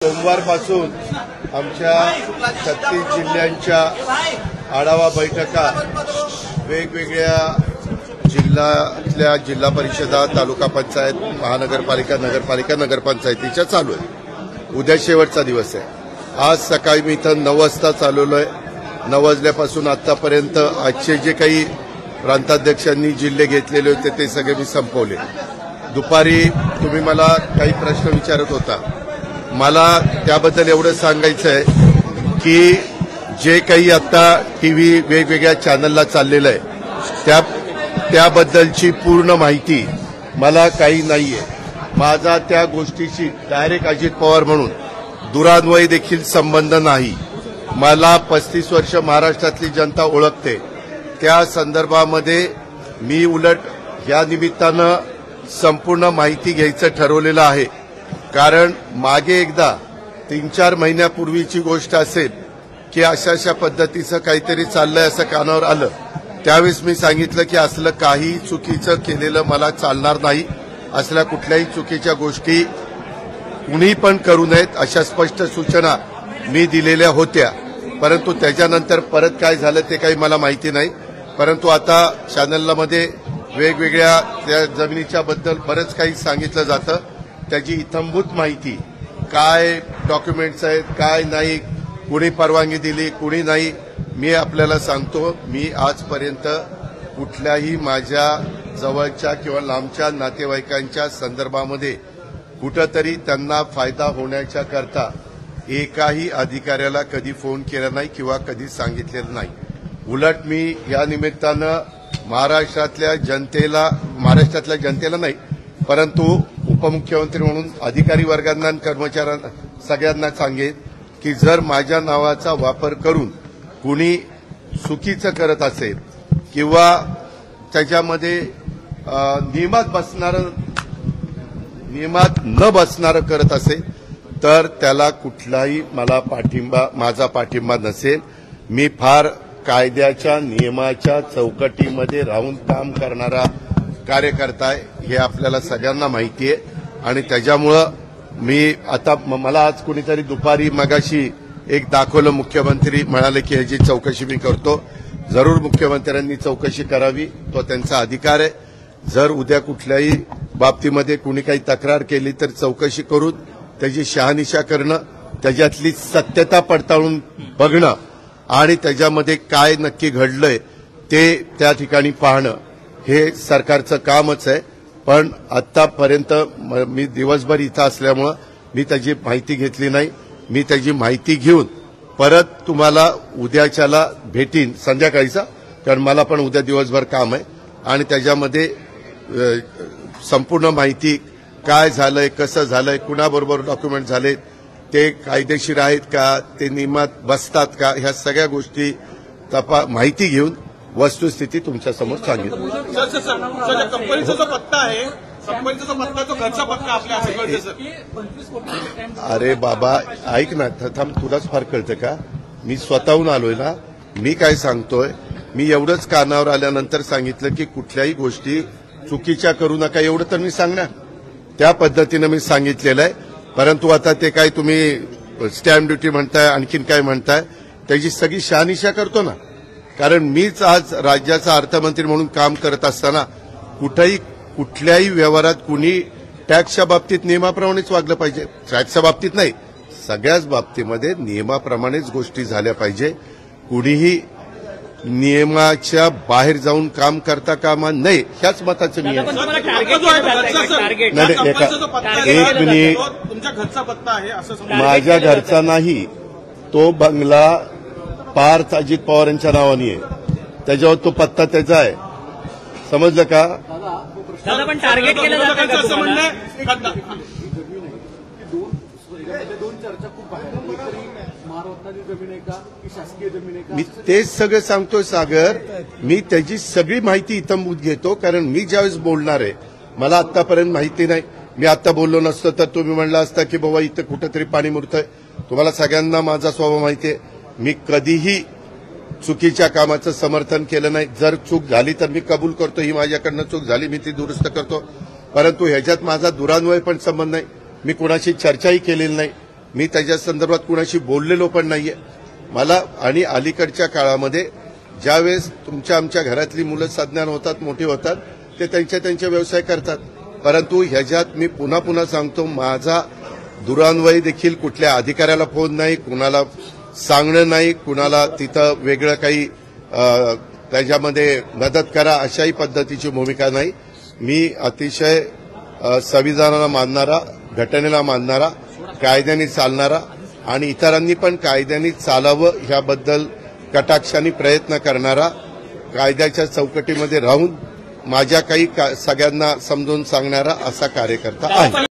सोमवारपासून आमच्या 36 जिल्ह्यांच्या आढावा बैठका वेगवेगळ्या जिल्ह्यातल्या जिल्हा परिषदा, तालुका पंचायत, महानगरपालिका, नगरपालिका, नगरपंचायतीच्या चालू आहे। उद्या शेवटचा दिवस आहे। आज सकाळी मी इथं 9 वाजता चालवलो आहे। 9 वाजल्यापासून आतापर्यंत आजचे जे काही प्रांताध्यक्षांनी जिल्हे घेतलेले होते ते सगळे मी संपवले। दुपारी तुम्ही मला काही प्रश्न विचारत होता, मला त्याबद्दल एवढं सांगायचं आहे की जे काही आता टीव्ही वेगवेगळ्या चॅनलला चाललेलं आहे त्याबद्दलची पूर्ण माहिती मला काही नाहीये। माझा त्या गोष्टीशी डायरेक्ट अजित पवार म्हणून दुरान्वयी देखील संबंध नाही। मला 35 वर्ष महाराष्ट्रातली जनता ओळखते। त्या संदर्भामध्ये मी उलट या निमित्तानं संपूर्ण माहिती घ्यायचं ठरवलेलं आहे। कारण मागे एकदा 3-4 महिन्यापूर्वीची गोष्ट असेल की अशा पद्धतीचं काहीतरी चाललंय असं कानावर आलं, त्यावेळेस मी सांगितलं की असलं काही चुकीचं केलेलं मला चालणार नाही। असल्या कुठल्याही चुकीच्या गोष्टी कुणी पण करू नयेत अशा स्पष्ट सूचना मी दिलेल्या होत्या। परंतु त्याच्यानंतर परत काय झालं ते काही मला माहिती नाही। परंतु आता चॅनलमध्ये वेगवेगळ्या त्या जमिनीच्या बद्दल बरंच काही सांगितलं जातं। त्याची इत्थंभूत माहिती, काय डॉक्युमेंट्स आहेत, काय नाही, कुणी परवानगी दिली, कुणी नाही, मी आपल्याला सांगतो। मी आजपर्यंत कुठल्याही माझ्या जवळच्या किंवा लांबच्या नातेवाईकांच्या संदर्भामध्ये कुठंतरी त्यांना फायदा होण्याच्या करता एकाही अधिकाऱ्याला कधी फोन केला नाही किंवा कधी सांगितलेलं नाही। उलट मी या निमित्तानं महाराष्ट्रातल्या जनतेला नाही, परंतु उपमुख्यमंत्री म्हणून अधिकारी वर्गांना आणि कर्मचाऱ्यांना सगळ्यांना सांगेन की जर माझ्या नावाचा वापर करून कुणी चुकीचं करत असेल किंवा त्याच्यामध्ये नियमात न बसणारं करत असेल तर त्याला कुठलाही माझा पाठिंबा नसेल। मी फार कायद्याच्या नियमाच्या चौकटीमध्ये राहून काम करणारा कार्यकर्ता आहे, हे आपल्याला सगळ्यांना माहिती आहे। आणि त्याच्यामुळं मी आता मला आज कुणीतरी दुपारी मगाशी एक दाखवलं, मुख्यमंत्री म्हणाले की ह्याची चौकशी मी करतो। जरूर मुख्यमंत्र्यांनी चौकशी करावी, तो त्यांचा अधिकार आहे। जर उद्या कुठल्याही बाबतीमध्ये कुणी काही तक्रार केली तर चौकशी करून त्याची शहानिशा करणं, त्याच्यातली सत्यता पडताळून बघणं आणि त्याच्यामध्ये काय नक्की घडलंय ते त्या ठिकाणी पाहणं हे सरकारचं कामच आहे। पण आतापर्यंत मी दिवसभर इथं असल्यामुळं मी त्याची माहिती घेतली नाही। मी त्याची माहिती घेऊन परत तुम्हाला उद्याच्याला भेटीन संध्याकाळीचा, कारण मला पण उद्या दिवसभर काम आहे आणि त्याच्यामध्ये संपूर्ण माहिती काय झालंय, कसं झालंय, कुणाबरोबर डॉक्युमेंट झाले, ते कायदेशीर आहेत का, ते नियमात बसतात का, ह्या सगळ्या गोष्टी माहिती घेऊन वस्तुस्थिती तुमच्या समोर सांगितली। कंपनीचा जो पत्ता आहे, कंपनीचा पत्ता तो घरचा पत्ता आपल्या अरे बाबा ऐक ना, थांब, तुलाच फार कळतं का? मी स्वतःहून आलोय ना। मी काय सांगतोय, मी एवढंच कानावर आल्यानंतर सांगितलं की कुठल्याही गोष्टी चुकीच्या करू नका, एवढं तर मी सांगणार। त्या पद्धतीनं मी सांगितलेलं आहे। परंतु आता ते काय तुम्ही स्टॅम्प ड्युटी म्हणताय, आणखीन काय म्हणताय, त्याची सगळी शहानिशा करतो ना। कारण मीच आज राज्याचा अर्थमंत्री म्हणून काम करत असताना कुठल्याही व्यवहारात कुणी टॅक्सच्या बाबतीत नियमाप्रमाणेच वागलं पाहिजे। टॅक्सच्या बाबतीत नाही, सगळ्याच बाबतीमध्ये नियमाप्रमाणेच गोष्टी झाल्या पाहिजे। कुणीही नियमाच्या बाहेर जाऊन काम करता कामा नये, ह्याच मताचं मी आहे। एक मिनिट, माझ्या घरचा नाही, तो बंगला पार्थ अजित पवारांच्या नावाने आहे, त्याच्यावर तो पत्ता त्याचा आहे, समजलं का? पण टार्गेट केलं जातं असं म्हणणं मी तेच सगळं सांगतोय सागर। मी त्याची सगळी माहिती इत्थंभूत घेतो, कारण मी ज्यावेळेस बोलणार आहे मला आतापर्यंत माहिती नाही। मी आता बोललो नसतो तर तुम्ही म्हणला असता की बाबा इथं कुठेतरी पाणी मुरतंय। तुम्हाला सगळ्यांना माझा स्वभाव माहिती आहे, मी कधीही चुकीच्या कामाचं समर्थन केलं नाही। जर चूक झाली तर मी कबूल करतो, ही माझ्याकडनं चूक झाली, मी ती दुरुस्त करतो। परंतु ह्याच्यात माझा दुरान्वय पण संबंध नाही। मी कुणाशी चर्चाही केलेली नाही। मी त्याच्या संदर्भात कुणाशी बोललेलो पण नाहीये. मला आणि अलीकडच्या काळामध्ये ज्यावेळेस आमच्या घरातली मुलं सज्ञान होतात, मोठी होतात, ते त्यांचे व्यवसाय करतात. परंतु ह्याच्यात मी पुन्हा सांगतो, माझा दुरान्वयी देखील कुठल्या अधिकाऱ्याला फोन नाही, कुणाला सांगणं नाही, कुणाला तिथं वेगळं काही त्याच्यामध्ये मदत करा अशाही पद्धतीची भूमिका नाही. मी अतिशय संविधानाला मानणारा, घटनेला मानणारा, कायद्याने चालणारा आणि इतरांनी पण कायद्याने चालावं ह्याबद्दल कटाक्षाने प्रयत्न करणारा, कायद्याच्या चौकटीमध्ये राहून माझ्या काही सगळ्यांना समजून सांगणारा असा कार्यकर्ता आहे.